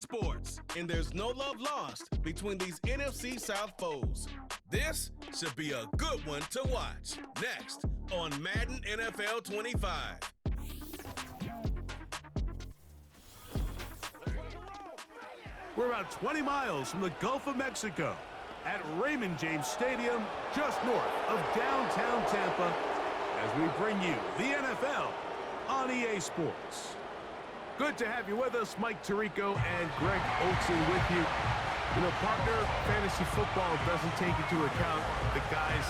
Sports, and there's no love lost between these NFC South foes. This should be a good one to watch. Next on Madden NFL 25. We're about 20 miles from the Gulf of Mexico at Raymond James Stadium, just north of downtown Tampa, as we bring you the NFL on EA Sports. Good to have you with us. Mike Tirico and Greg Olsen with you. You know, partner, fantasy football doesn't take into account the guys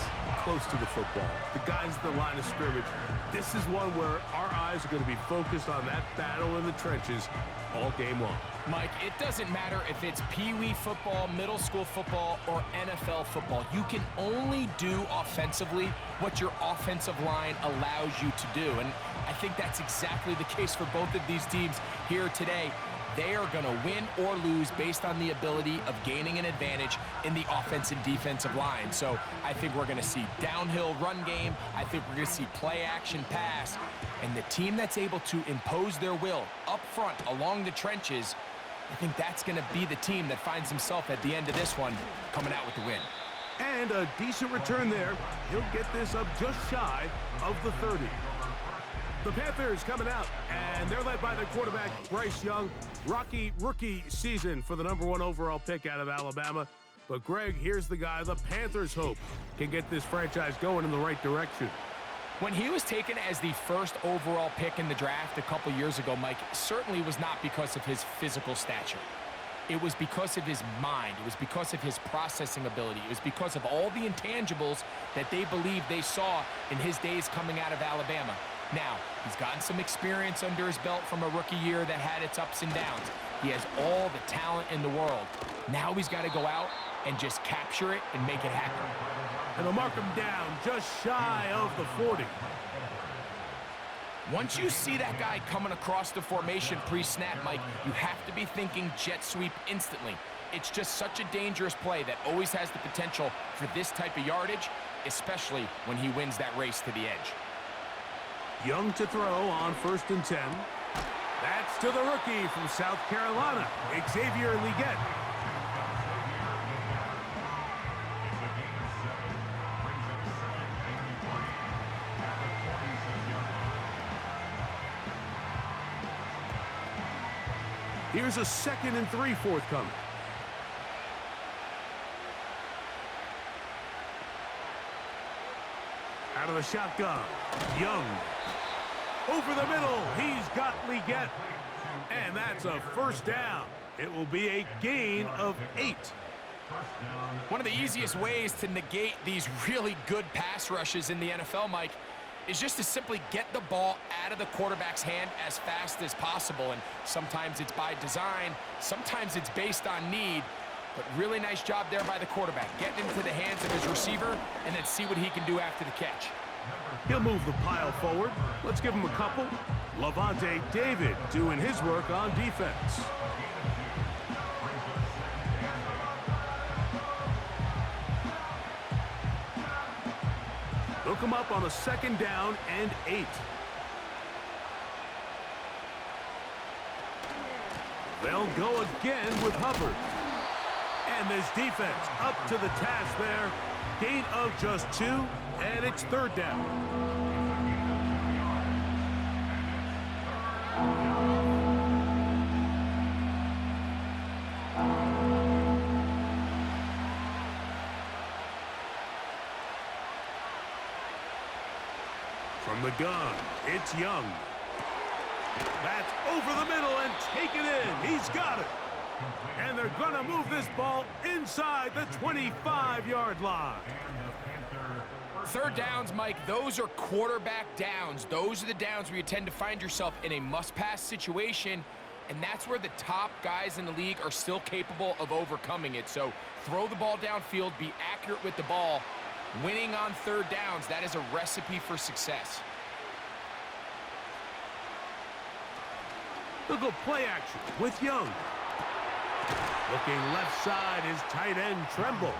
close to the football, the guys at the line of scrimmage. This is one where our eyes are going to be focused on that battle in the trenches all game long. Mike, it doesn't matter if it's Pee-wee football, middle school football, or NFL football. You can only do offensively what your offensive line allows you to do. And I think that's exactly the case for both of these teams here today. They are going to win or lose based on the ability of gaining an advantage in the offensive and defensive line. So I think we're going to see downhill run game. I think we're going to see play action pass. And the team that's able to impose their will up front along the trenches, I think that's going to be the team that finds himself at the end of this one coming out with the win. And a decent return there. He'll get this up just shy of the 30. The Panthers coming out, and they're led by their quarterback, Bryce Young. Rocky rookie season for the #1 overall pick out of Alabama. But, Greg, here's the guy the Panthers hope can get this franchise going in the right direction. When he was taken as the first overall pick in the draft a couple years ago, Mike, certainly was not because of his physical stature. It was because of his mind. It was because of his processing ability. It was because of all the intangibles that they believed they saw in his days coming out of Alabama. Now, he's gotten some experience under his belt from a rookie year that had its ups and downs. He has all the talent in the world. Now he's got to go out and just capture it and make it happen. And they'll mark him down just shy of the 40. Once you see that guy coming across the formation pre-snap, Mike, you have to be thinking jet sweep instantly. It's just such a dangerous play that always has the potential for this type of yardage, especially when he wins that race to the edge. Young to throw on 1st and 10. That's to the rookie from South Carolina, Xavier Legette. Here's a 2nd and 3 forthcoming. Out of the shotgun, Young. Over the middle, he's got Legette. And that's a 1st down. It will be a gain of 8. One of the easiest ways to negate these really good pass rushes in the NFL, Mike, is just to simply get the ball out of the quarterback's hand as fast as possible. And sometimes it's by design, sometimes it's based on need. But really nice job there by the quarterback, getting into the hands of his receiver and then see what he can do after the catch. He'll move the pile forward. Let's give him a couple. Levante David doing his work on defense. They'll come up on a 2nd down and 8. They'll go again with Hubbard. And this defense up to the task there. Gain of just 2, and it's 3rd down. From the gun, it's Young. That's over the middle and take it in. He's got it. And they're going to move this ball inside the 25-yard line. 3rd downs, Mike, those are quarterback downs. Those are the downs where you tend to find yourself in a must-pass situation, and that's where the top guys in the league are still capable of overcoming it. So throw the ball downfield, be accurate with the ball. Winning on 3rd downs, that is a recipe for success. They'll go play action with Young. Looking left side is tight end Tremble.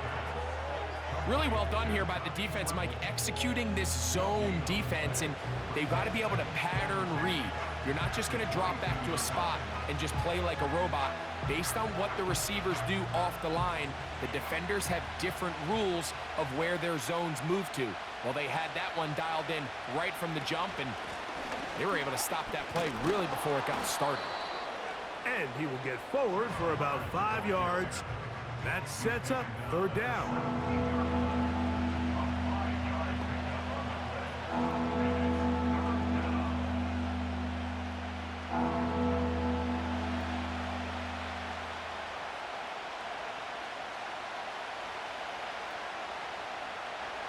Really well done here by the defense, Mike, executing this zone defense, and they've got to be able to pattern read. You're not just going to drop back to a spot and just play like a robot. Based on what the receivers do off the line, the defenders have different rules of where their zones move to. Well, they had that one dialed in right from the jump, and they were able to stop that play really before it got started. And he will get forward for about 5 yards. That sets up third down.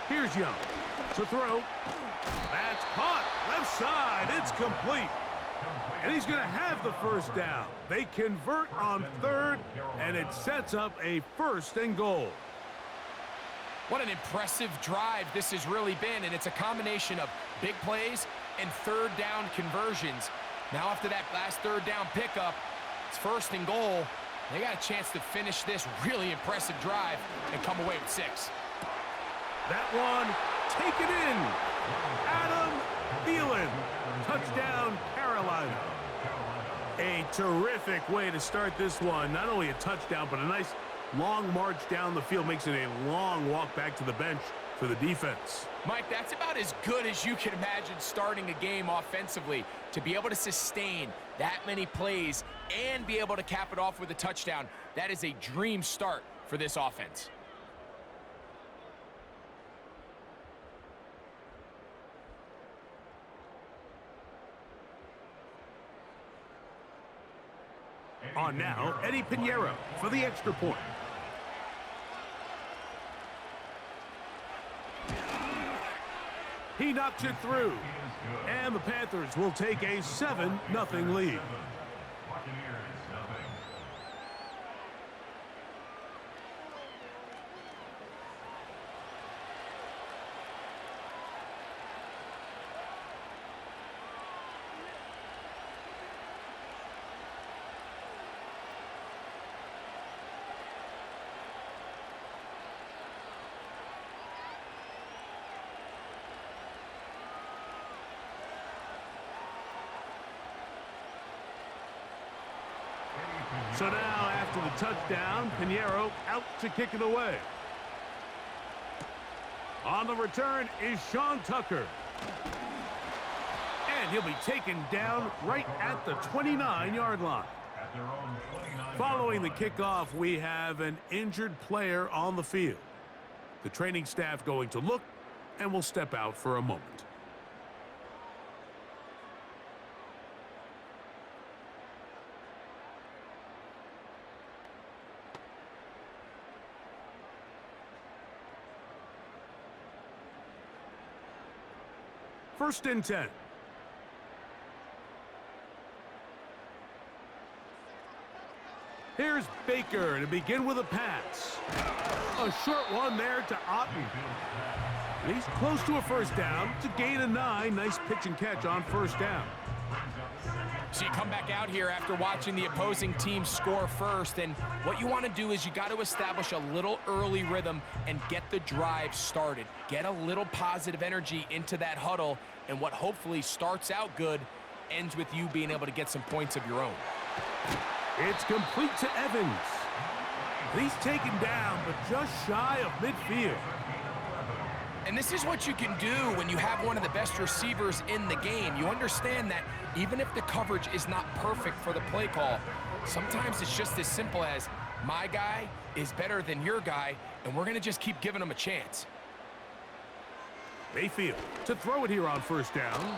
Here's Young to throw. That's caught. Left side. It's complete. And he's going to have the first down. They convert on third, and it sets up a 1st and goal. What an impressive drive this has really been, and it's a combination of big plays and third down conversions. Now after that last third down pickup, it's 1st and goal. They got a chance to finish this really impressive drive and come away with 6. That one taken in. Adam Thielen. Touchdown, Carolina. A terrific way to start this one. Not only a touchdown, but a nice long march down the field. Makes it a long walk back to the bench for the defense. Mike, that's about as good as you can imagine starting a game offensively. To be able to sustain that many plays and be able to cap it off with a touchdown, that is a dream start for this offense. On now, Eddie Pinheiro for the extra point. He knocks it through. And the Panthers will take a 7-0 lead. So now, after the touchdown, Pinheiro out to kick it away. On the return is Sean Tucker. And he'll be taken down right at the 29-yard line. Following the kickoff, we have an injured player on the field. The training staff going to look and will step out for a moment. First and 10. Here's Baker to begin with a pass. A short one there to Otten. And he's close to a first down to gain a 9. Nice pitch and catch on first down. So you come back out here after watching the opposing team score first, and what you want to do is you got to establish a little early rhythm and get the drive started. Get a little positive energy into that huddle, and what hopefully starts out good ends with you being able to get some points of your own. It's complete to Evans. He's taken down, but just shy of midfield. And this is what you can do when you have one of the best receivers in the game. You understand that even if the coverage is not perfect for the play call, sometimes it's just as simple as my guy is better than your guy, and we're going to just keep giving him a chance. Mayfield to throw it here on first down.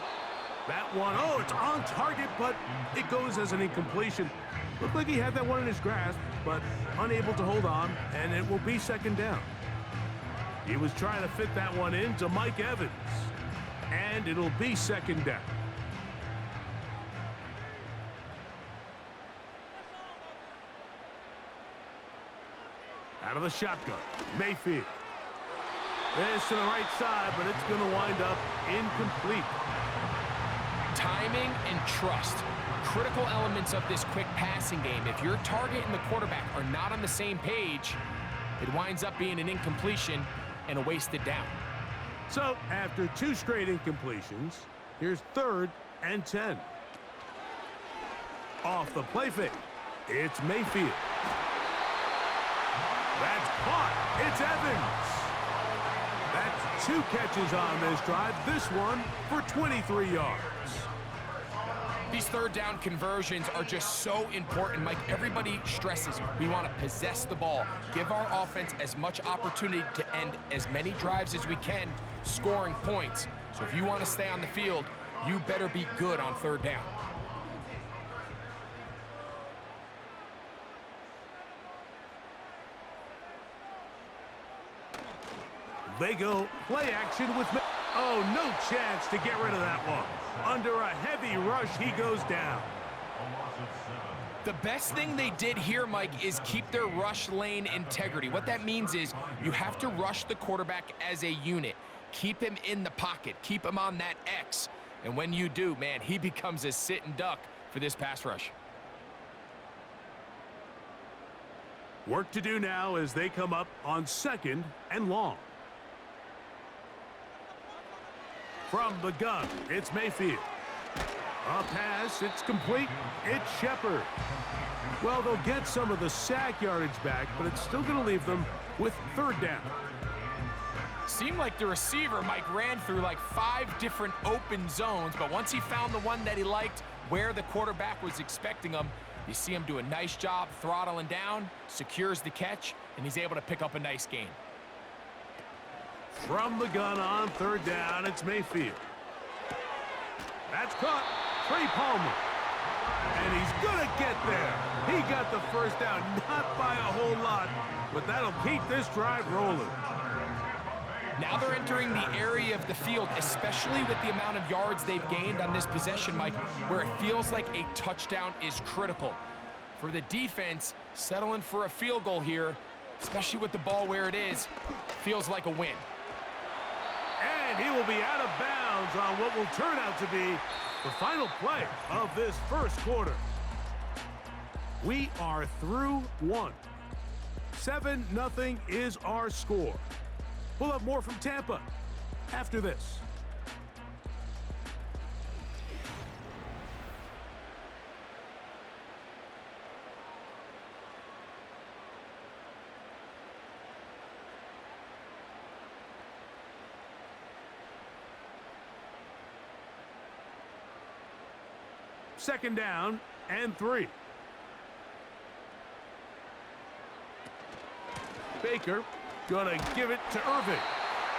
That one, oh, it's on target, but it goes as an incompletion. Looked like he had that one in his grasp, but unable to hold on, and it will be second down. He was trying to fit that one in to Mike Evans, and it'll be second down. Out of the shotgun, Mayfield. This to the right side, but it's going to wind up incomplete. Timing and trust, critical elements of this quick passing game. If your target and the quarterback are not on the same page, it winds up being an incompletion, and a wasted down. So, after 2 straight incompletions, here's 3rd and 10. Off the play fake, it's Mayfield. That's caught. It's Evans. That's 2 catches on this drive. This one for 23 yards. These 3rd down conversions are just so important, Mike. Everybody stresses we want to possess the ball, give our offense as much opportunity to end as many drives as we can, scoring points. So if you want to stay on the field, you better be good on 3rd down. They go play action with... Oh, no chance to get rid of that one. Under a heavy rush, he goes down. The best thing they did here, Mike, is keep their rush lane integrity. What that means is you have to rush the quarterback as a unit. Keep him in the pocket. Keep him on that X. And when you do, man, he becomes a sit and duck for this pass rush. Work to do now as they come up on 2nd and long. From the gun, it's Mayfield. A pass, it's complete. It's Shepard. Well, they'll get some of the sack yardage back, but it's still going to leave them with 3rd down. Seemed like the receiver, Mike, ran through like 5 different open zones, but once he found the one that he liked, where the quarterback was expecting him, you see him do a nice job throttling down, secures the catch, and he's able to pick up a nice gain. From the gun on 3rd down, it's Mayfield. That's caught. Trey Palmer. And he's going to get there. He got the 1st down, not by a whole lot, but that'll keep this drive rolling. Now they're entering the area of the field, especially with the amount of yards they've gained on this possession, Mike, where it feels like a touchdown is critical. For the defense, settling for a field goal here, especially with the ball where it is, feels like a win. And he will be out of bounds on what will turn out to be the final play of this 1st quarter. We are through 1. 7-0 is our score. We'll have more from Tampa after this. Second down and 3. Baker gonna give it to Irving.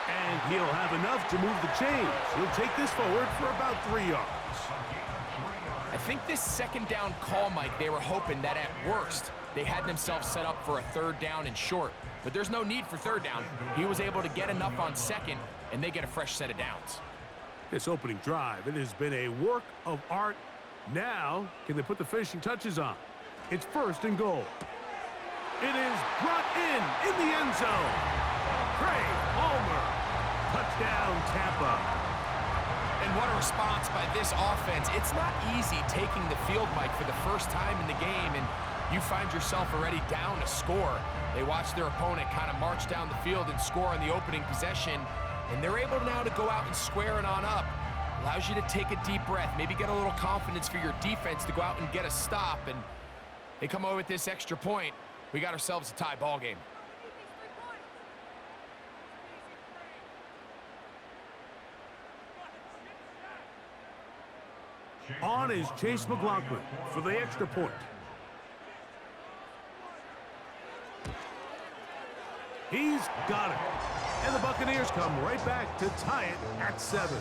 And he'll have enough to move the chains. He'll take this forward for about 3 yards. I think this 2nd down call, Mike, they were hoping that at worst they had themselves set up for a 3rd down and short. But there's no need for 3rd down. He was able to get enough on 2nd, and they get a fresh set of downs. This opening drive, it has been a work of art. Now, can they put the finishing touches on? It's 1st and goal. It is brought in the end zone. Trey Palmer. Touchdown, Tampa. And what a response by this offense. It's not easy taking the field, Mike, for the first time in the game, and you find yourself already down a score. They watch their opponent kind of march down the field and score on the opening possession, and they're able now to go out and square it on up. Allows you to take a deep breath, maybe get a little confidence for your defense to go out and get a stop, and they come away with this extra point. We got ourselves a tie ball game. On is Chase McLaughlin for the extra point. He's got it. And the Buccaneers come right back to tie it at 7.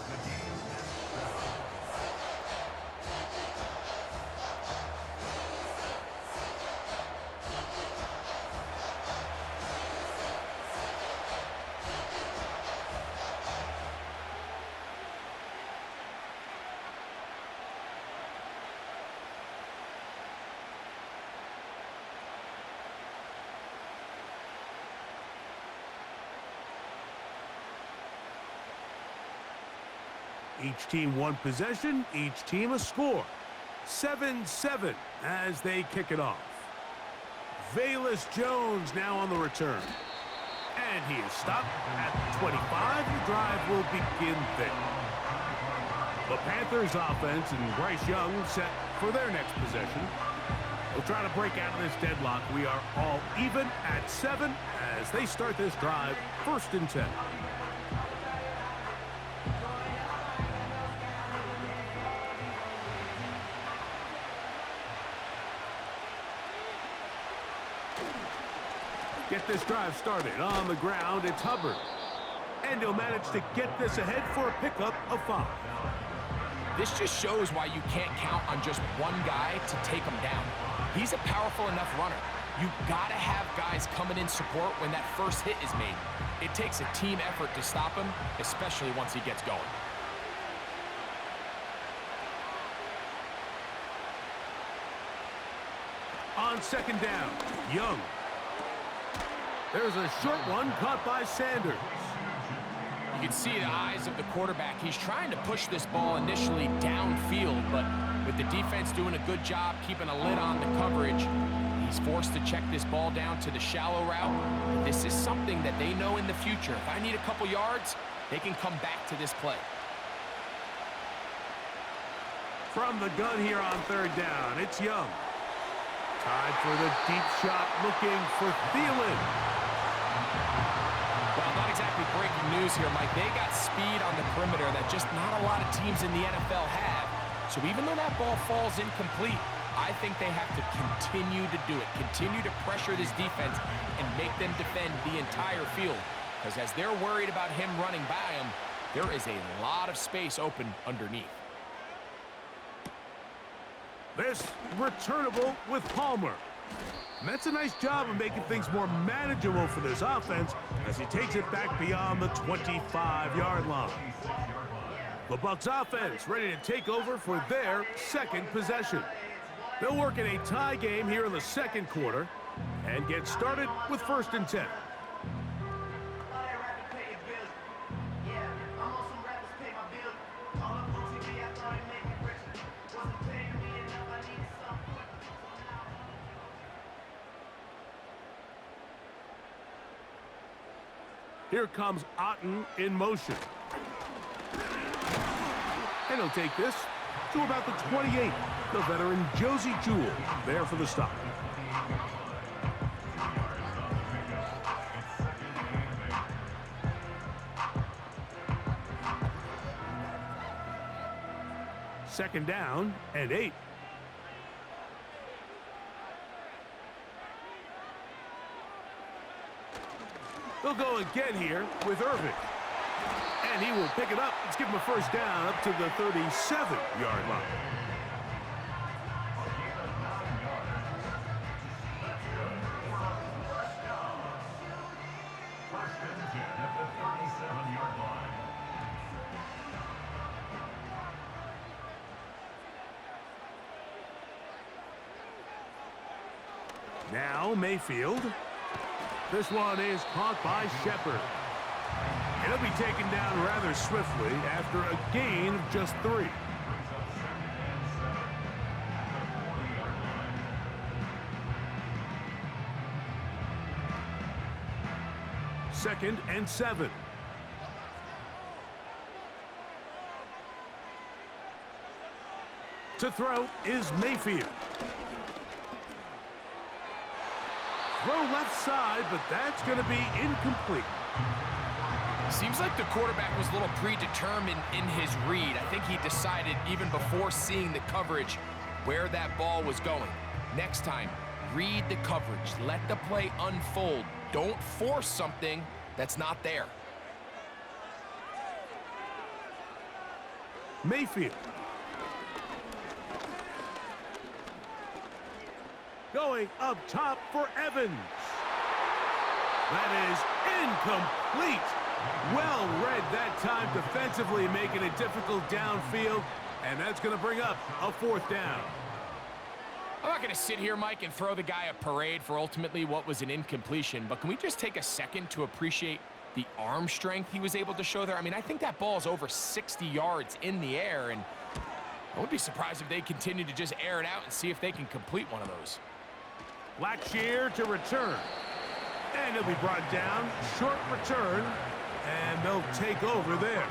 Each team one possession, each team a score. 7-7 as they kick it off. Velus Jones now on the return. And he is stopped at the 25. The drive will begin there. The Panthers offense and Bryce Young set for their next possession. They'll try to break out of this deadlock. We are all even at 7 as they start this drive, 1st and 10. Get this drive started. On the ground, it's Hubbard. And he'll manage to get this ahead for a pickup of 5. This just shows why you can't count on just one guy to take him down. He's a powerful enough runner. You gotta have guys coming in support when that first hit is made. It takes a team effort to stop him, especially once he gets going. On 2nd down, Young. There's a short one caught by Sanders. You can see the eyes of the quarterback. He's trying to push this ball initially downfield, but with the defense doing a good job keeping a lid on the coverage, he's forced to check this ball down to the shallow route. This is something that they know in the future. If I need a couple yards, they can come back to this play. From the gun here on 3rd down, it's Young. Tied for the deep shot, looking for Thielen. Well, not exactly breaking news here, Mike. They got speed on the perimeter that just not a lot of teams in the NFL have. So even though that ball falls incomplete, I think they have to continue to do it. Continue to pressure this defense and make them defend the entire field. Because as they're worried about him running by them, there is a lot of space open underneath. This returnable with Palmer. And that's a nice job of making things more manageable for this offense as he takes it back beyond the 25-yard line. The Bucs offense ready to take over for their 2nd possession. They'll work in a tie game here in the 2nd quarter and get started with 1st and 10. Here comes Otten in motion. And he'll take this to about the 28. The veteran Josie Jewell there for the stop. Second down and 8. They'll go again here with Irvin. And he will pick it up. Let's give him a 1st down up to the 37-yard line. Now Mayfield. This one is caught by Shepard. He'll be taken down rather swiftly after a gain of just 3. Second and 7. To throw is Mayfield. Throw left side, but that's going to be incomplete. Seems like the quarterback was a little predetermined in his read. I think he decided even before seeing the coverage where that ball was going. Next time, read the coverage. Let the play unfold. Don't force something that's not there. Mayfield. Going up top for Evans. That is incomplete. Well read that time defensively, making it difficult downfield, and that's going to bring up a 4th down. I'm not going to sit here, Mike, and throw the guy a parade for ultimately what was an incompletion, but can we just take a second to appreciate the arm strength he was able to show there? I mean, I think that ball is over 60 yards in the air, and I would be surprised if they continue to just air it out and see if they can complete one of those. Blackshear to return. And he'll be brought down. Short return. And they'll take over there.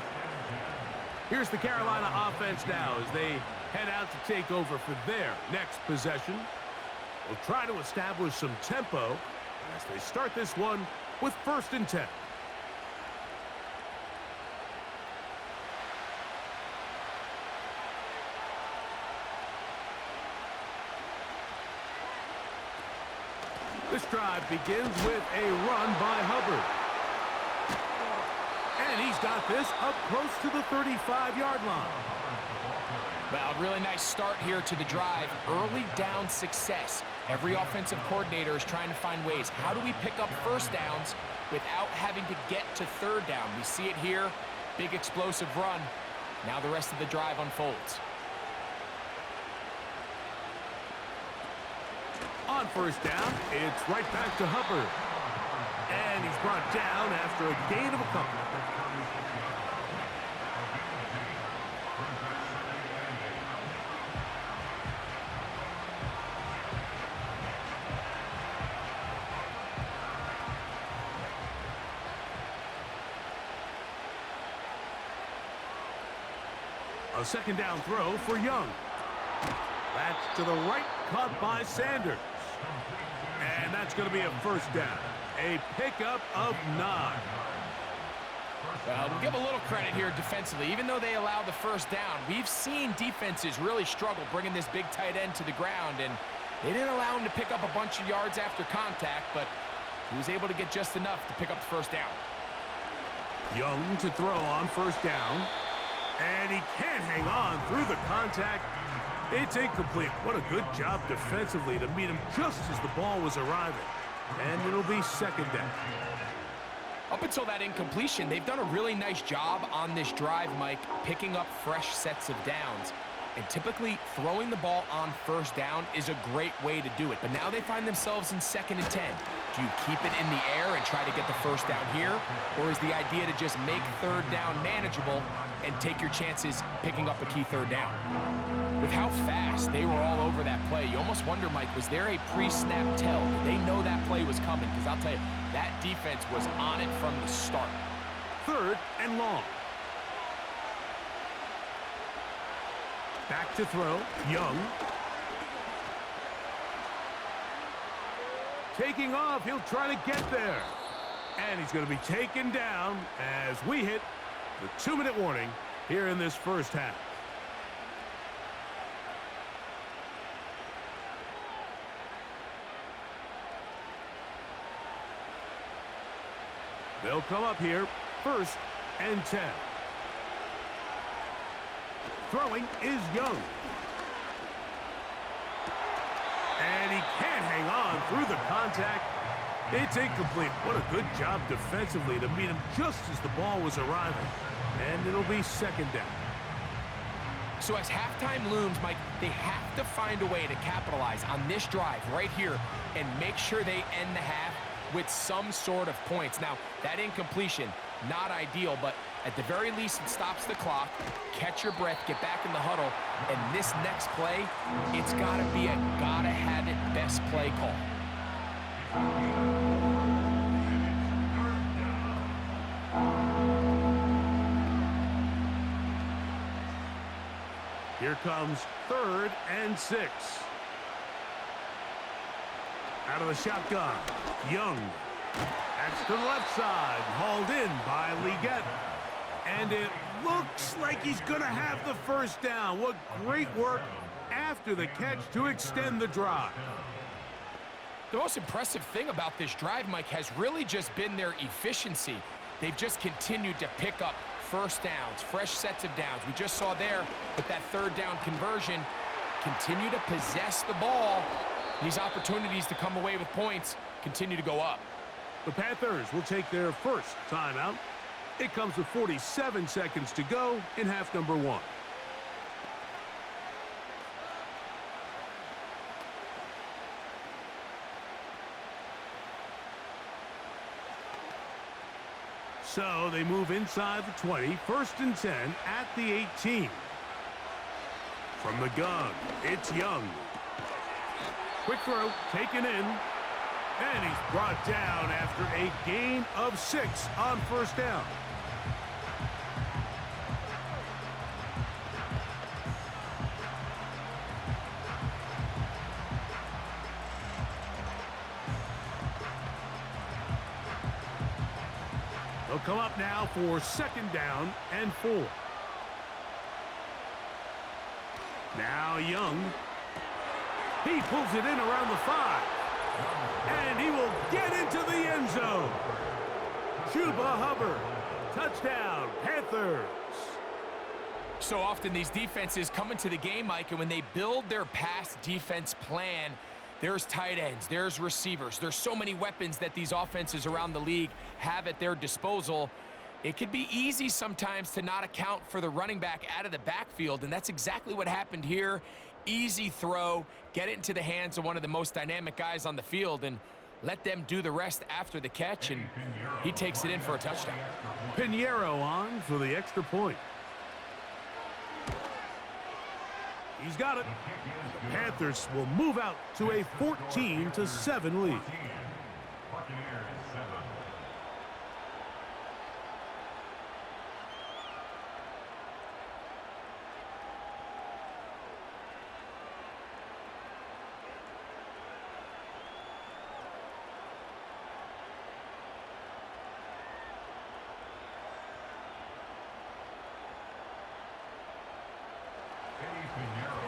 Here's the Carolina offense now as they head out to take over for their next possession. They'll try to establish some tempo as they start this one with 1st and 10. This drive begins with a run by Hubbard. And he's got this up close to the 35-yard line. Well, really nice start here to the drive. Early down success. Every offensive coordinator is trying to find ways. How do we pick up 1st downs without having to get to 3rd down? We see it here. Big explosive run. Now the rest of the drive unfolds. On 1st down, it's right back to Hubbard. And he's brought down after a gain of a couple. A 2nd down throw for Young. That's to the right, caught by Sanders. And that's going to be a 1st down. A pickup of 9. Well, we'll give a little credit here defensively. Even though they allow the 1st down, we've seen defenses really struggle bringing this big tight end to the ground, and they didn't allow him to pick up a bunch of yards after contact, but he was able to get just enough to pick up the 1st down. Young to throw on 1st down. And he can't hang on through the contact. It's incomplete. What a good job defensively to meet him just as the ball was arriving. And it'll be 2nd down. Up until that incompletion, they've done a really nice job on this drive, Mike, picking up fresh sets of downs. And typically, throwing the ball on 1st down is a great way to do it. But now they find themselves in 2nd and 10. Do you keep it in the air and try to get the 1st down here? Or is the idea to just make 3rd down manageable and take your chances picking up a key 3rd down? With how fast they were all over that play, you almost wonder, Mike, was there a pre-snap tell? Did they know that play was coming? Because I'll tell you, that defense was on it from the start. 3rd and long. Back to throw, Young. Taking off, he'll try to get there. And he's going to be taken down as we hit the 2-minute warning here in this 1st half. They'll come up here, 1st and 10. Throwing is Young. And he can't hang on through the contact. It's incomplete. What a good job defensively to meet him just as the ball was arriving. And it'll be 2nd down. So as halftime looms, Mike, they have to find a way to capitalize on this drive right here and make sure they end the half with some sort of points. Now, that incompletion, not ideal, but at the very least, it stops the clock. Catch your breath, get back in the huddle, and this next play, it's got to be a gotta-have-it best play call. Here comes 3rd and 6. Out of the shotgun, Young. That's to the left side, hauled in by Leggett. And it looks like he's going to have the 1st down. What great work after the catch to extend the drive. The most impressive thing about this drive, Mike, has really just been their efficiency. They've just continued to pick up 1st downs, fresh sets of downs. We just saw there with that 3rd down conversion, continue to possess the ball. These opportunities to come away with points continue to go up. The Panthers will take their 1st timeout. It comes with 47 seconds to go in half number 1. So they move inside the 20, 1st and 10 at the 18. From the gun, it's Young. Quick throw, taken in, and he's Brought down after a gain of 6 on first down. They'll come up now for 2nd down and 4. Now Young. He pulls it in around the 5. And he will get into the end zone. Chuba Hubbard. Touchdown, Panthers. So often these defenses come into the game, Mike, and when they build their pass defense plan, there's tight ends, there's receivers. There's so many weapons that these offenses around the league have at their disposal. It could be easy sometimes to not account for the running back out of the backfield, and that's exactly what happened here. Easy throw, get it into the hands of one of the most dynamic guys on the field, and let them do the rest after the catch, and he takes it in for a touchdown. Pinheiro on for the extra point. He's got it. The Panthers will move out to a 14-7 lead.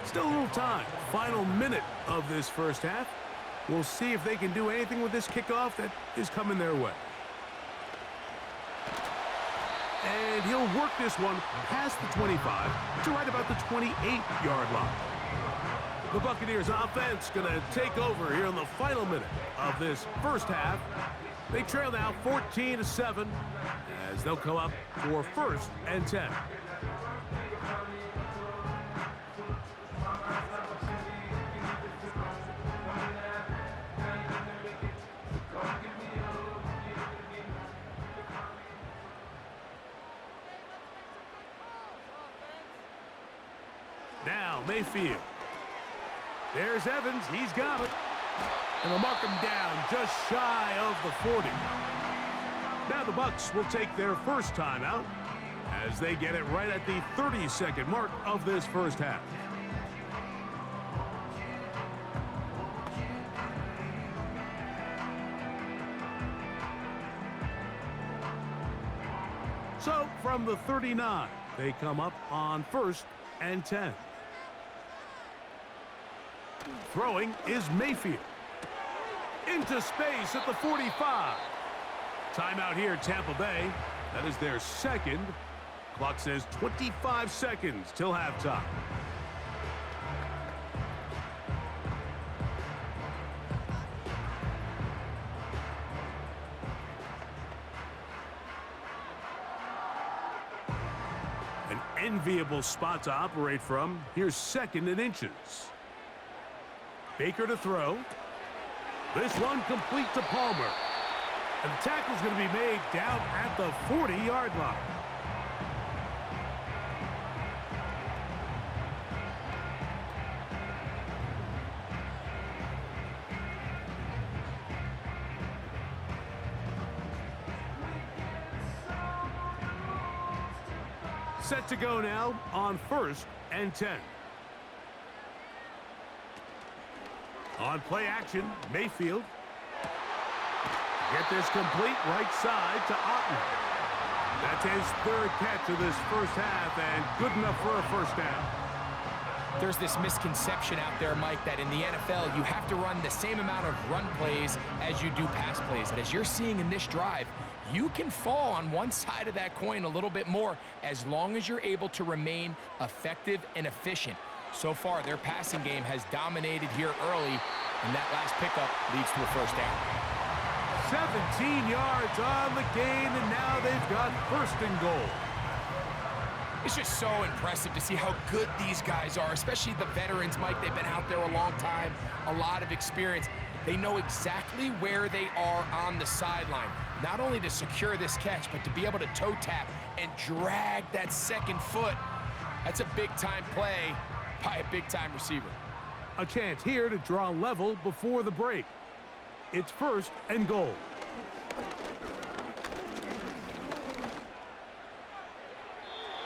Still a little time. Final minute of this first half. We'll see if they can do anything with this kickoff that is coming their way. And he'll work this one past the 25 to right about the 28-yard line. The Buccaneers offense going to take over here in the final minute of this first half. They trail now 14-7 as they'll come up for 1st and 10. Now Mayfield. There's Evans. He's got it. And they'll mark him down just shy of the 40. Now the Bucs will take their first timeout as they get it right at the 30-second mark of this first half. So from the 39, they come up on 1st and 10. Throwing is Mayfield. Into space at the 45. Timeout here, Tampa Bay. That is their 2nd. Clock says 25 seconds till halftime. An enviable spot to operate from. Here's 2nd and inches. Baker to throw. This one complete to Palmer. And the tackle's going to be made down at the 40-yard line. Set to go now on 1st and 10. On play action, Mayfield. Get this complete right side to Otten. That's his 3rd catch of this first half and good enough for a first down. There's this misconception out there, Mike, that in the NFL you have to run the same amount of run plays as you do pass plays. And as you're seeing in this drive, you can fall on one side of that coin a little bit more as long as you're able to remain effective and efficient. So far, their passing game has dominated here early, and that last pickup leads to a first down. 17 yards on the gain, and now they've got 1st and goal. It's just so impressive to see how good these guys are, especially the veterans, Mike. They've been out there a long time, a lot of experience. They know exactly where they are on the sideline, not only to secure this catch, but to be able to toe tap and drag that 2nd foot. That's a big-time play by a big-time receiver. A chance here to draw level before the break. It's 1st and goal.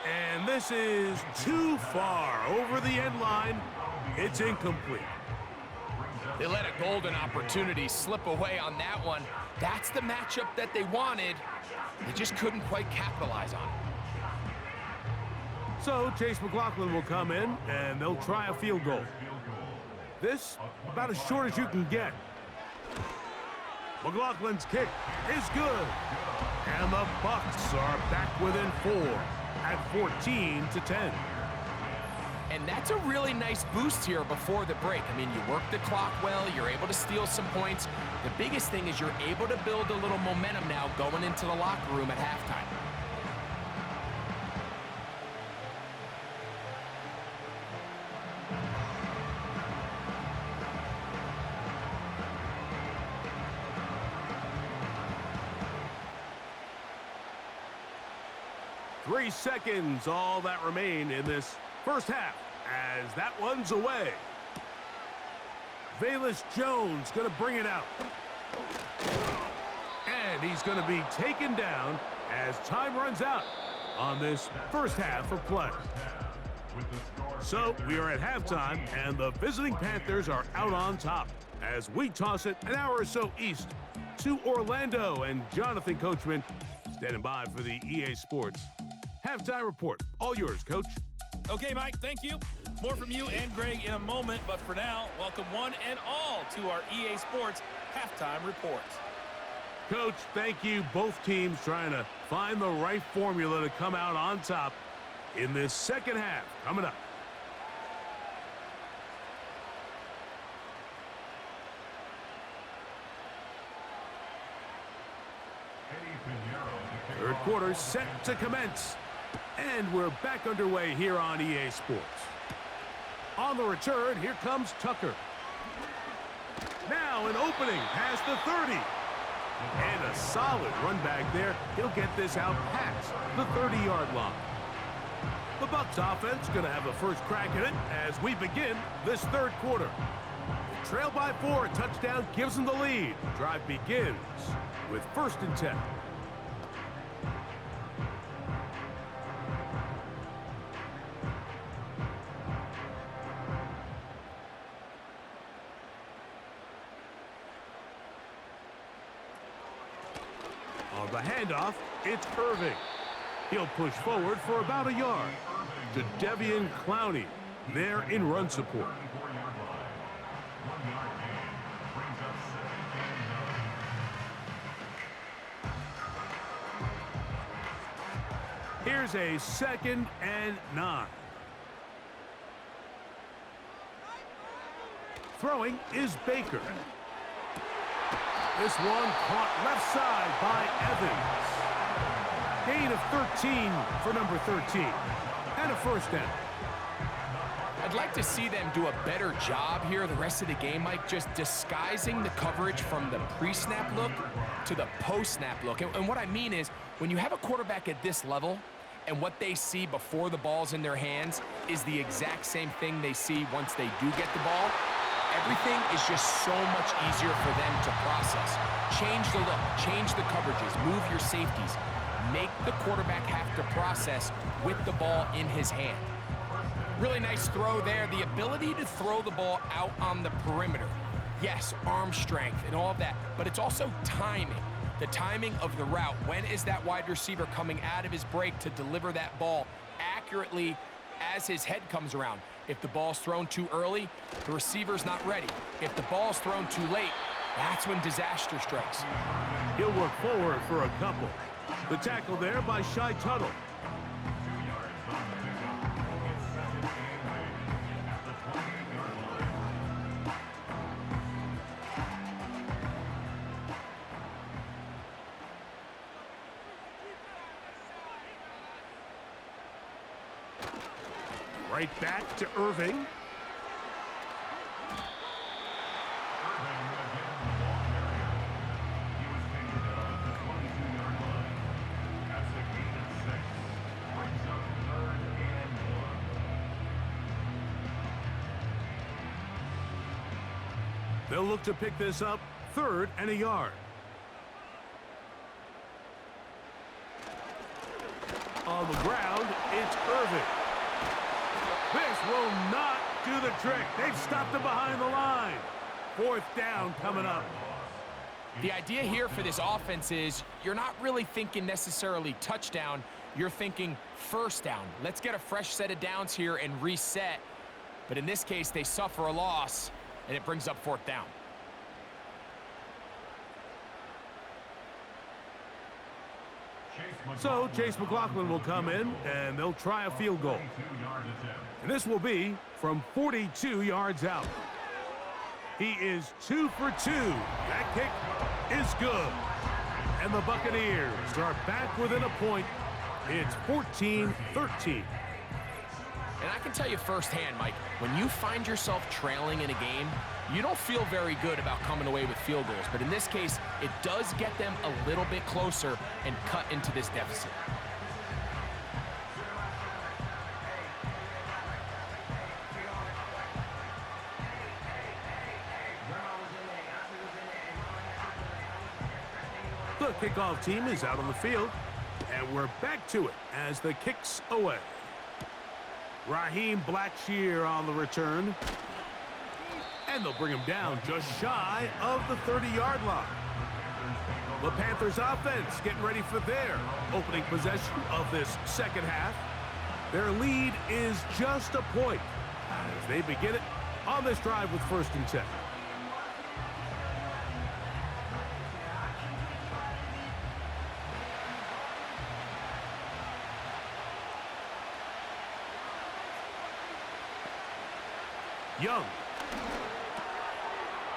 And this is too far over the end line. It's incomplete. They let a golden opportunity slip away on that one. That's the matchup that they wanted. They just couldn't quite capitalize on it. So Chase McLaughlin will come in, and they'll try a field goal. This, about as short as you can get. McLaughlin's kick is good. And the Bucs are back within 4 at 14-10. And that's a really nice boost here before the break. I mean, you work the clock well, you're able to steal some points. The biggest thing is you're able to build a little momentum now going into the locker room at halftime. Three seconds, all that remain in this first half, as that one's away. Velus Jones going to bring it out. And he's going to be taken down as time runs out on this first half of play. So we are at halftime, and the visiting Panthers are out on top as we toss it an hour or so east to Orlando, and Jonathan Coachman standing by for the EA Sports Halftime Report. All yours, Coach. Okay, Mike, thank you. More from you and Greg in a moment, but for now, welcome one and all to our EA Sports Halftime Report. Coach, thank you. Both teams trying to find the right formula to come out on top in this second half. Coming up. Third quarter set to commence. And we're back underway here on EA Sports. On the return, here comes Tucker. Now an opening past the 30. And a solid run back there. He'll get this out past the 30-yard line. The Bucs offense going to have a first crack at it as we begin this third quarter. Trail by 4, a touchdown gives them the lead. Drive begins with 1st and 10. On the handoff, it's Irving. He'll push forward for about a yard to Devian Clowney there in run support. Here's a 2nd and 9. Throwing is Baker. This one caught left side by Evans. Gain of 13 for number 13. And a first down. I'd like to see them do a better job here the rest of the game, Mike, just disguising the coverage from the pre-snap look to the post-snap look. And what I mean is, when you have a quarterback at this level, and what they see before the ball's in their hands is the exact same thing they see once they do get the ball, everything is just so much easier for them to process. Change the look, change the coverages, move your safeties. Make the quarterback have to process with the ball in his hand. Really nice throw there. The ability to throw the ball out on the perimeter. Yes, arm strength and all of that, but it's also timing. The timing of the route. When is that wide receiver coming out of his break to deliver that ball accurately as his head comes around? If the ball's thrown too early, the receiver's not ready. If the ball's thrown too late, that's when disaster strikes. He'll work forward for a couple. The tackle there by Shy Tuttle. Right back to Irving. They'll look to pick this up 3rd and a yard. On the ground, it's Irvin. This will not do the trick. They've stopped him behind the line. 4th down coming up. The idea here for this offense is you're not really thinking necessarily touchdown. You're thinking 1st down. Let's get a fresh set of downs here and reset. But in this case, they suffer a loss, and it brings up 4th down. So Chase McLaughlin will come in, and they'll try a field goal. And this will be from 42 yards out. He is 2 for 2. That kick is good. And the Buccaneers are back within a point. It's 14-13. And I can tell you firsthand, Mike, when you find yourself trailing in a game, you don't feel very good about coming away with field goals. But in this case, it does get them a little bit closer and cut into this deficit. The kickoff team is out on the field, and we're back to it as the kick's away. Raheem Blackshear on the return. And they'll bring him down just shy of the 30-yard line. The Panthers offense getting ready for their opening possession of this second half. Their lead is just a point as they begin it on this drive with 1st and 10. Young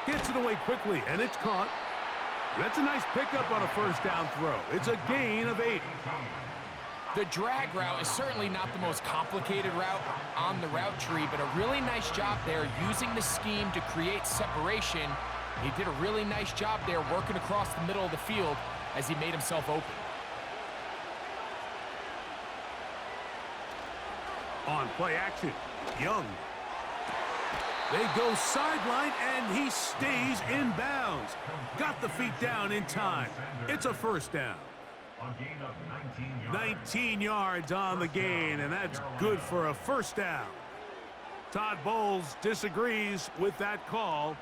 gets it away quickly, and it's caught. That's a nice pickup on a 1st down throw. It's a gain of 8. The drag route is certainly not the most complicated route on the route tree, but a really nice job there using the scheme to create separation. He did a really nice job there working across the middle of the field as he made himself open. On play action, Young. They go sideline, and he stays in bounds. Got the feet down in time. It's a 1st down. 19 yards on the gain, and that's good for a 1st down. Todd Bowles disagrees with that call,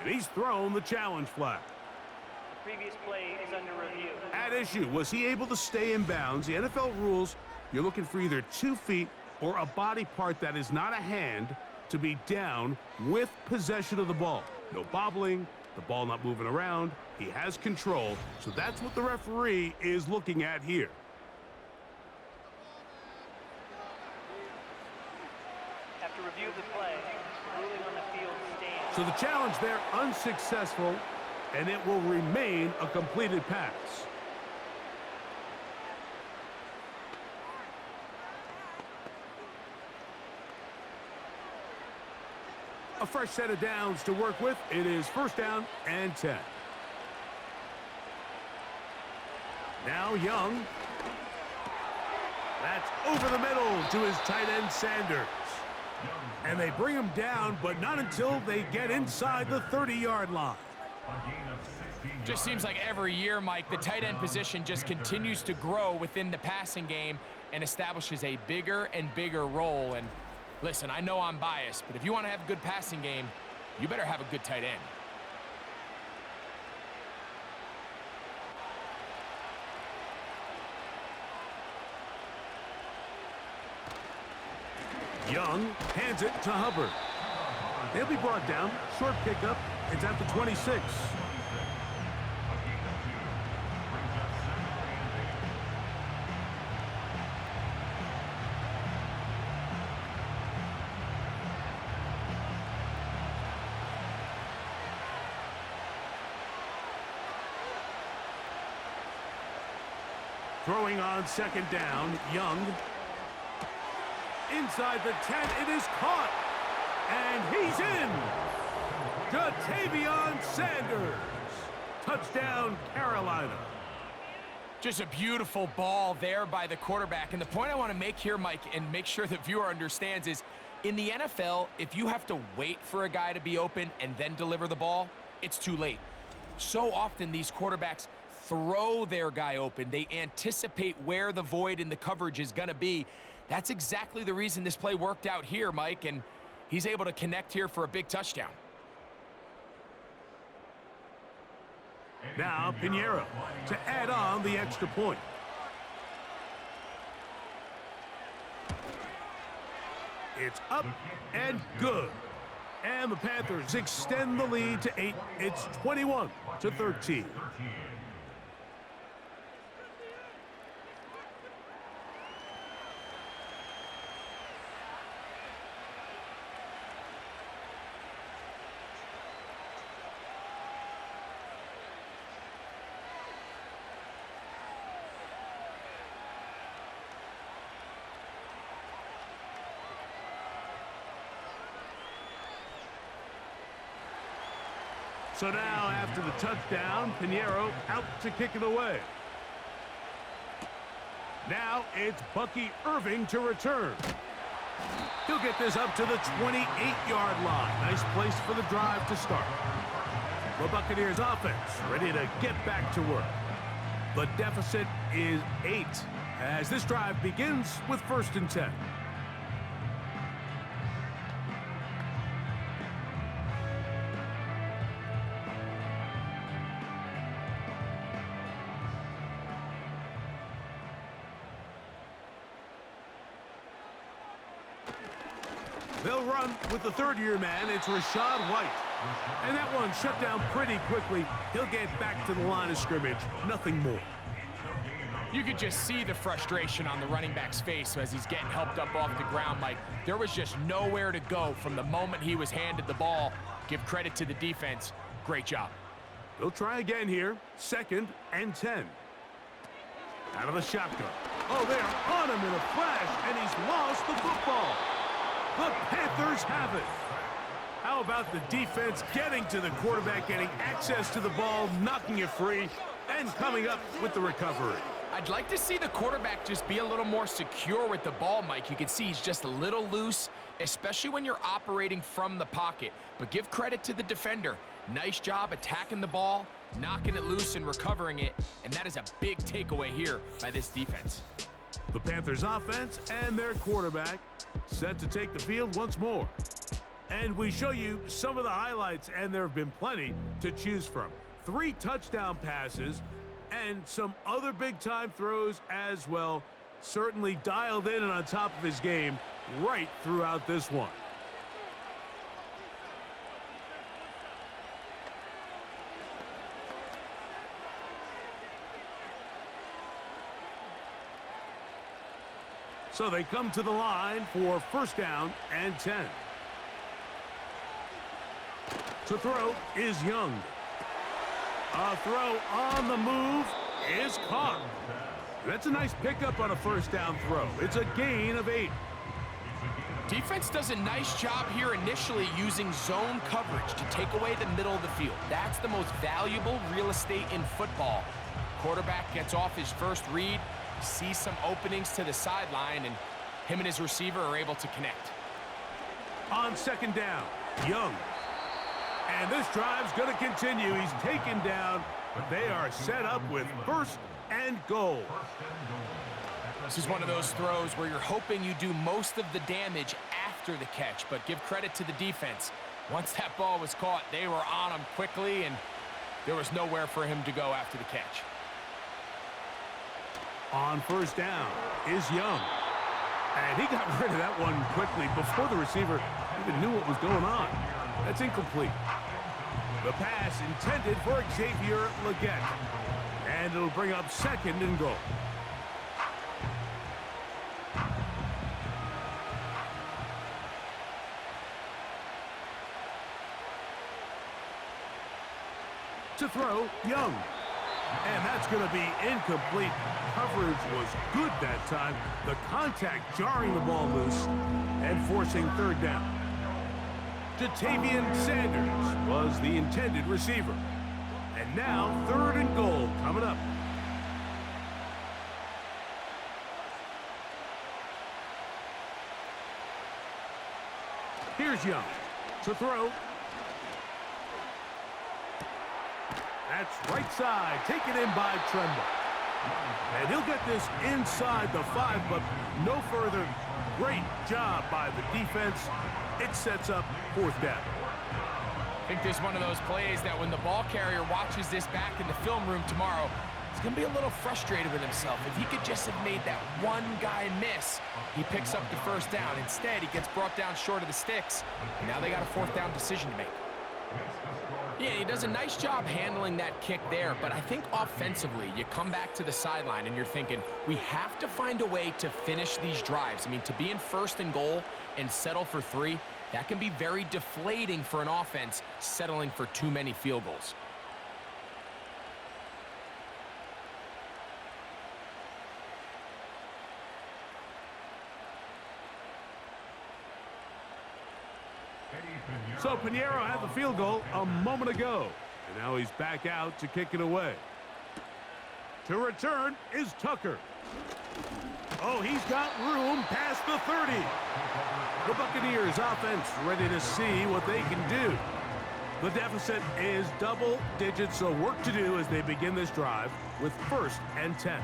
and he's thrown the challenge flag. The previous play is under review. At issue, was he able to stay in bounds? The NFL rules, you're looking for either 2 feet or a body part that is not a hand to be down with possession of the ball. No bobbling, the ball not moving around. He has control, so that's what the referee is looking at here. After review of the play, ruling on the field stands. So the challenge there unsuccessful, and it will remain a completed pass. A fresh set of downs to work with. It is 1st down and 10. Now Young. That's over the middle to his tight end Sanders. And they bring him down, but not until they get inside the 30-yard line. Just seems like every year, Mike, the tight end position just continues to grow within the passing game and establishes a bigger and bigger role. And listen, I know I'm biased, but if you want to have a good passing game, you better have a good tight end. Young hands it to Hubbard. They'll be brought down. Short pickup. It's at the 26. Throwing on 2nd down, Young. Inside the 10, it is caught. And he's in. Jatavion Sanders. Touchdown, Carolina. Just a beautiful ball there by the quarterback. And the point I want to make here, Mike, and make sure the viewer understands is, in the NFL, if you have to wait for a guy to be open and then deliver the ball, it's too late. So often these quarterbacks throw their guy open. They anticipate where the void in the coverage is going to be. That's exactly the reason this play worked out here, Mike, and he's able to connect here for a big touchdown. Now Pinheiro to add on the extra point. It's up and good. And the Panthers extend the lead to 8. It's 21-13. So now, after the touchdown, Pinheiro out to kick it away. Now it's Bucky Irving to return. He'll get this up to the 28-yard line. Nice place for the drive to start. The Buccaneers offense ready to get back to work. The deficit is 8 as this drive begins with 1st and 10. They'll run with the 3rd-year man. It's Rashad White. And that one shut down pretty quickly. He'll get back to the line of scrimmage. Nothing more. You could just see the frustration on the running back's face as he's getting helped up off the ground, Mike. There was just nowhere to go from the moment he was handed the ball. Give credit to the defense. Great job. They'll try again here. 2nd and 10. Out of the shotgun. Oh, they're on him in a flash, and he's lost the football. The Panthers have it. How about the defense getting to the quarterback, getting access to the ball, knocking it free, and coming up with the recovery? I'd like to see the quarterback just be a little more secure with the ball, Mike. You can see he's just a little loose, especially when you're operating from the pocket. But give credit to the defender. Nice job attacking the ball, knocking it loose and recovering it, and that is a big takeaway here by this defense. The Panthers offense and their quarterback set to take the field once more. And we show you some of the highlights, and there have been plenty to choose from. 3 touchdown passes and some other big-time throws as well. Certainly dialed in and on top of his game right throughout this one. So they come to the line for 1st down and 10. To throw is Young. A throw on the move is caught. That's a nice pickup on a 1st down throw. It's a gain of 8. Defense does a nice job here initially using zone coverage to take away the middle of the field. That's the most valuable real estate in football. Quarterback gets off his first read, sees some openings to the sideline, and him and his receiver are able to connect. On 2nd down, Young. And this drive's going to continue. He's taken down, but they are set up with 1st and goal. This is one of those throws where you're hoping you do most of the damage after the catch, but give credit to the defense. Once that ball was caught, they were on him quickly, and there was nowhere for him to go after the catch. On 1st down is Young. And he got rid of that one quickly before the receiver even knew what was going on. That's incomplete. The pass intended for Xavier Legette. And it'll bring up 2nd and goal. To throw, Young. And that's going to be incomplete. Coverage was good that time. The contact jarring the ball loose and forcing 3rd down. Jatavian Sanders was the intended receiver. And now 3rd and goal coming up. Here's Young to throw. That's right side, taken in by Tremble. And he'll get this inside the 5, but no further. Great job by the defense. It sets up 4th down. I think this is one of those plays that when the ball carrier watches this back in the film room tomorrow, he's going to be a little frustrated with himself. If he could just have made that one guy miss, he picks up the 1st down. Instead, he gets brought down short of the sticks, and now they got a 4th down decision to make. Yeah, he does a nice job handling that kick there, but I think offensively, you come back to the sideline and you're thinking, we have to find a way to finish these drives. I mean, to be in 1st and goal and settle for 3, that can be very deflating for an offense settling for too many field goals. So Pinheiro had the field goal a moment ago, and now he's back out to kick it away. To return is Tucker. Oh, he's got room past the 30. The Buccaneers offense ready to see what they can do. The deficit is double digits, so work to do as they begin this drive with 1st and 10.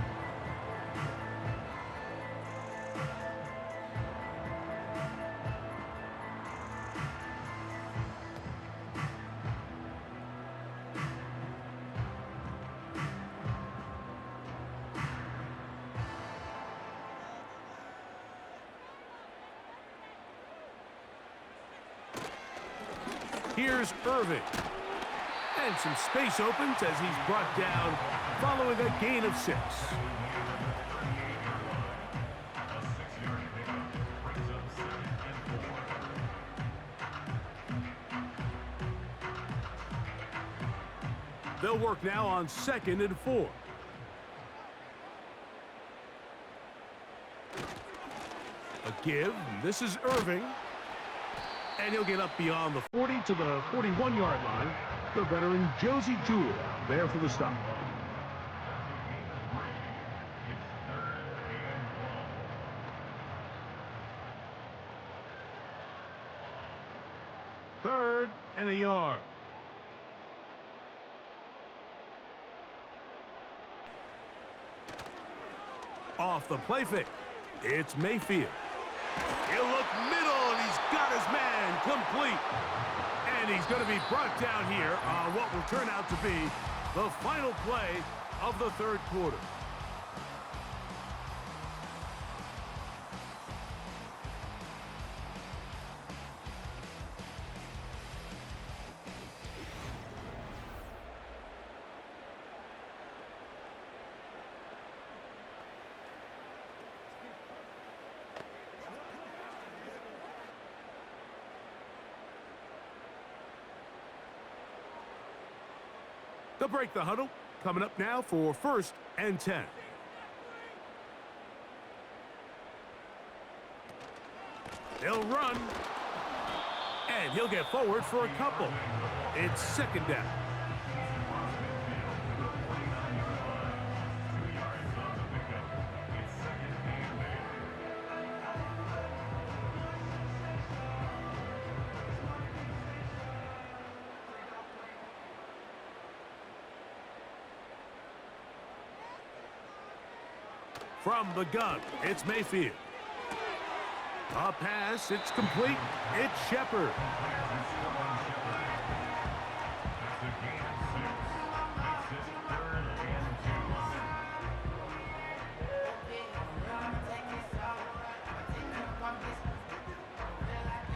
Here's Irving. And some space opens as he's brought down following a gain of 6. They'll work now on 2nd and 4. A give. This is Irving. And he'll get up beyond the 40 to the 41-yard line. The veteran Josie Jewell there for the stop. Third and a yard. Off the play fake, it's Mayfield. He'll look middle, and he's got his man complete. And he's going to be brought down here on what will turn out to be the final play of the 3rd quarter. They'll break the huddle. Coming up now for 1st and 10. He'll run. And he'll get forward for a couple. It's 2nd down. From the gun, it's Mayfield. A pass, it's complete. It's Shepard.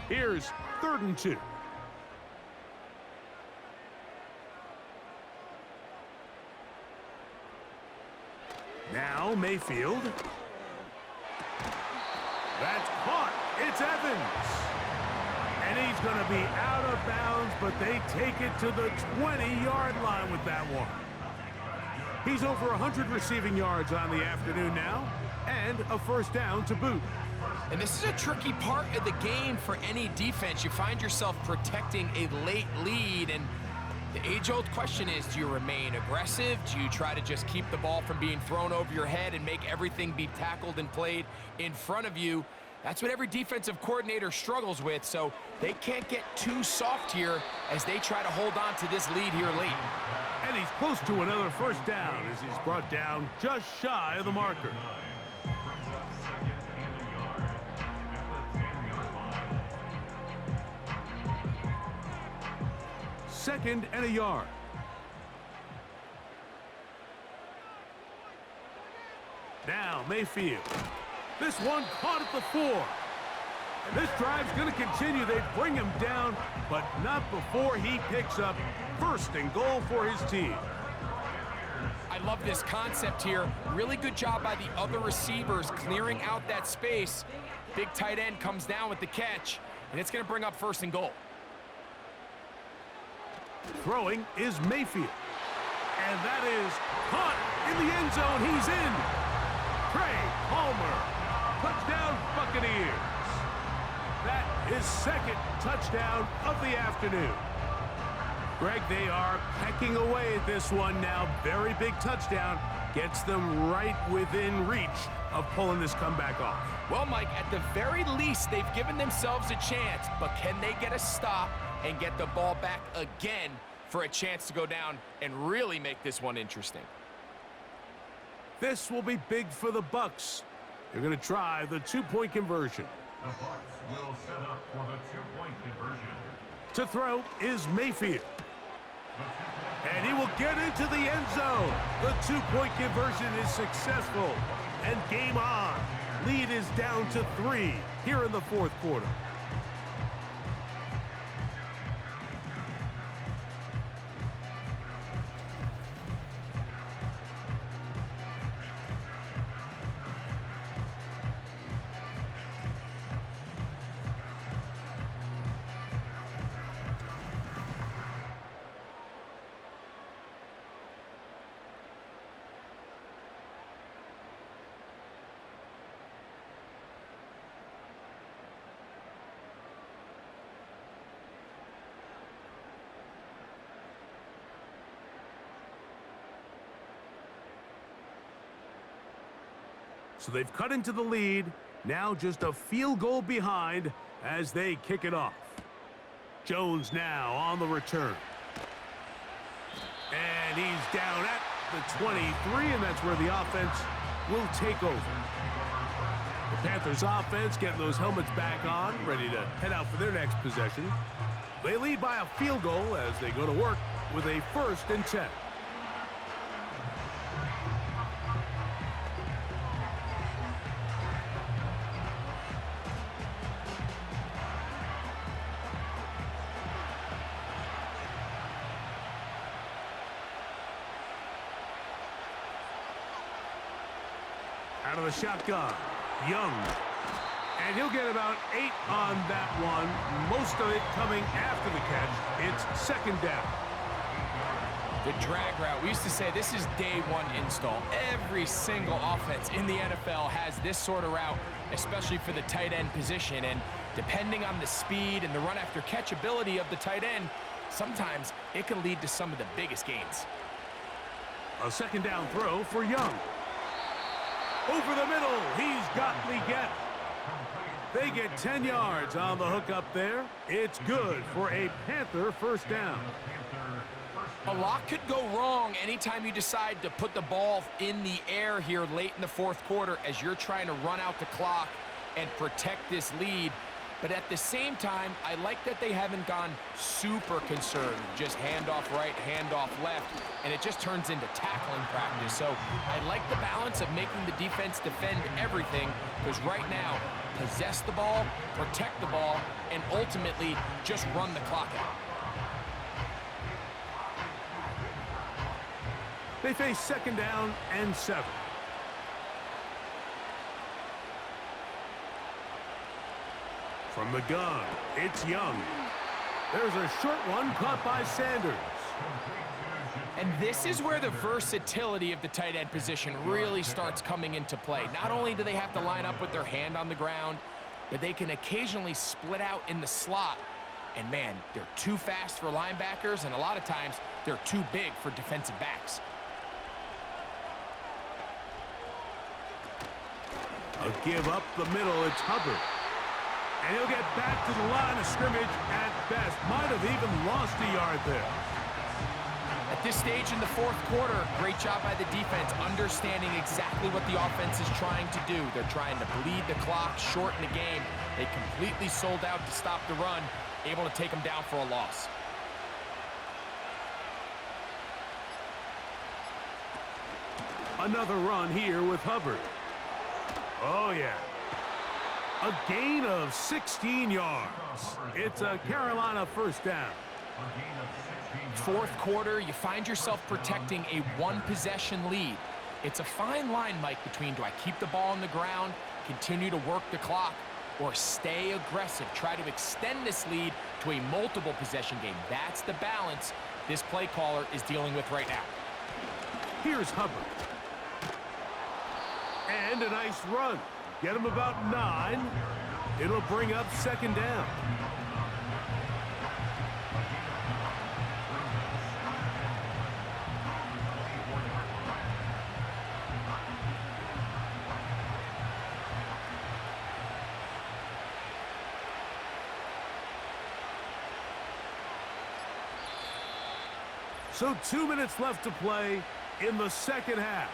Here's 3rd and 2. Now Mayfield. That's caught. It's Evans. And he's going to be out of bounds, but they take it to the 20-yard line with that one. He's over 100 receiving yards on the afternoon now, and a 1st down to boot. And this is a tricky part of the game for any defense. You find yourself protecting a late lead, and the age-old question is, do you remain aggressive? Do you try to just keep the ball from being thrown over your head and make everything be tackled and played in front of you? That's what every defensive coordinator struggles with, so they can't get too soft here as they try to hold on to this lead here late. And he's close to another first down as he's brought down just shy of the marker. Second and a yard. Now Mayfield. This one caught at the 4. And this drive's going to continue. They bring him down, but not before he picks up first and goal for his team. I love this concept here. Really good job by the other receivers clearing out that space. Big tight end comes down with the catch, and it's going to bring up first and goal. Throwing is Mayfield. And that is caught in the end zone. He's in. Trey Palmer. Touchdown, Buccaneers. That is second touchdown of the afternoon. Greg, they are pecking away at this one now. Very big touchdown. Gets them right within reach of pulling this comeback off. Well, Mike, at the very least, they've given themselves a chance, but can they get a stop and get the ball back again for a chance to go down and really make this one interesting? This will be big for the Bucs. They're going to try the two-point conversion. The Bucs will set up for the two-point conversion. To throw is Mayfield. And he will get into the end zone. The two-point conversion is successful. And game on. Lead is down to 3 here in the fourth quarter. So they've cut into the lead. Now just a field goal behind as they kick it off. Jones now on the return. And he's down at the 23, and that's where the offense will take over. The Panthers offense getting those helmets back on, ready to head out for their next possession. They lead by a field goal as they go to work with a 1st and 10. Out of the shotgun, Young. And he'll get about 8 on that one. Most of it coming after the catch. It's second down. The drag route. We used to say this is day 1 install. Every single offense in the NFL has this sort of route, especially for the tight end position. And depending on the speed and the run after catch ability of the tight end, sometimes it can lead to some of the biggest gains. A second down throw for Young. Over the middle, he's got Leggett. They get 10 yards on the hook up there. It's good for a Panther first down. A lot could go wrong anytime you decide to put the ball in the air here late in the fourth quarter as you're trying to run out the clock and protect this lead. But at the same time, I like that they haven't gone super conservative. Just handoff right, handoff left, and it just turns into tackling practice. So I like the balance of making the defense defend everything, because right now, possess the ball, protect the ball, and ultimately just run the clock out. They face second down and 7. From the gun, it's Young. There's a short one caught by Sanders. And this is where the versatility of the tight end position really starts coming into play. Not only do they have to line up with their hand on the ground, but they can occasionally split out in the slot. And man, they're too fast for linebackers, and a lot of times they're too big for defensive backs. A give up the middle, it's Hubbard. And he'll get back to the line of scrimmage at best. Might have even lost a yard there. At this stage in the fourth quarter, great job by the defense, understanding exactly what the offense is trying to do. They're trying to bleed the clock, shorten the game. They completely sold out to stop the run, able to take them down for a loss. Another run here with Hubbard. Oh, yeah. A gain of 16 yards. It's a Carolina first down. Fourth quarter, you find yourself protecting a one-possession lead. It's a fine line, Mike, between do I keep the ball on the ground, continue to work the clock, or stay aggressive, try to extend this lead to a multiple possession game. That's the balance this play caller is dealing with right now. Here's Hubbard. And a nice run. Get him about 9. It'll bring up second down. So 2 minutes left to play in the second half.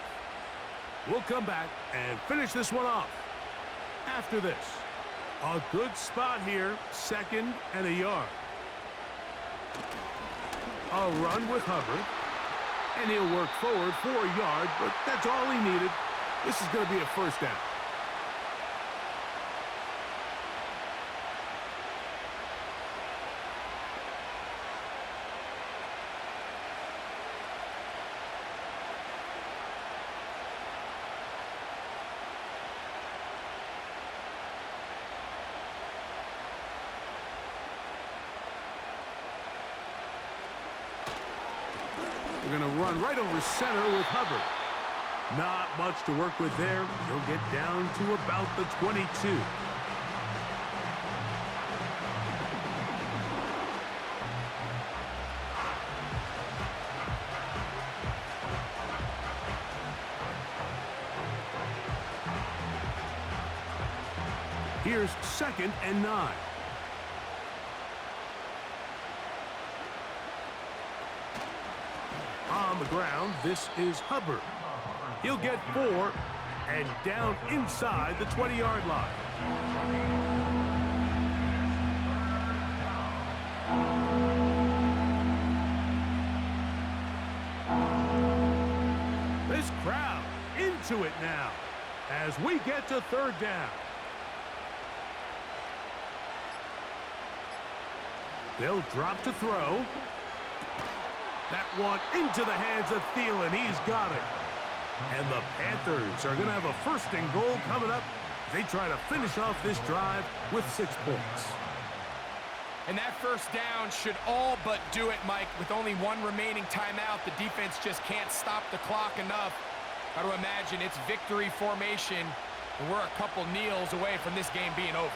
We'll come back and finish this one off after this. A good spot here, 2nd and a yard. A run with Hubbard. And he'll work forward for a yard, but that's all he needed. This is going to be a first down. We're going to run right over center with Hubbard. Not much to work with there. He'll get down to about the 22. Here's 2nd and 9. On the ground, this is Hubbard. He'll get 4 and down inside the 20-yard line. This crowd into it now as we get to third down. They'll drop to throw. That one into the hands of Thielen. He's got it. And the Panthers are going to have a 1st and goal coming up. They try to finish off this drive with 6 points. And that first down should all but do it, Mike. With only 1 remaining timeout, the defense just can't stop the clock enough. Got to imagine it's victory formation, and we're a couple kneels away from this game being over.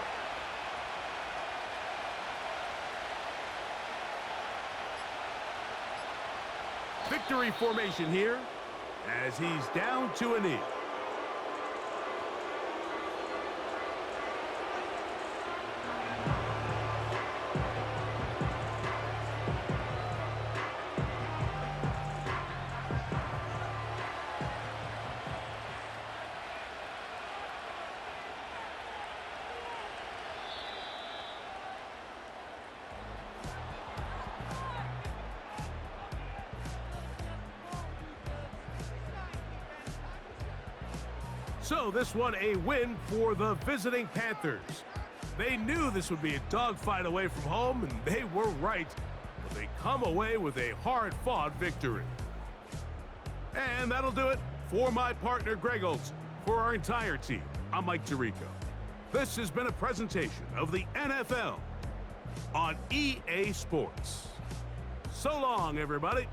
Victory formation here as he's down to a knee. So this one a win for the visiting Panthers. They knew this would be a dogfight away from home, and they were right. But they come away with a hard-fought victory. And that'll do it for my partner, Greg Olson. For our entire team, I'm Mike Tirico. This has been a presentation of the NFL on EA Sports. So long, everybody.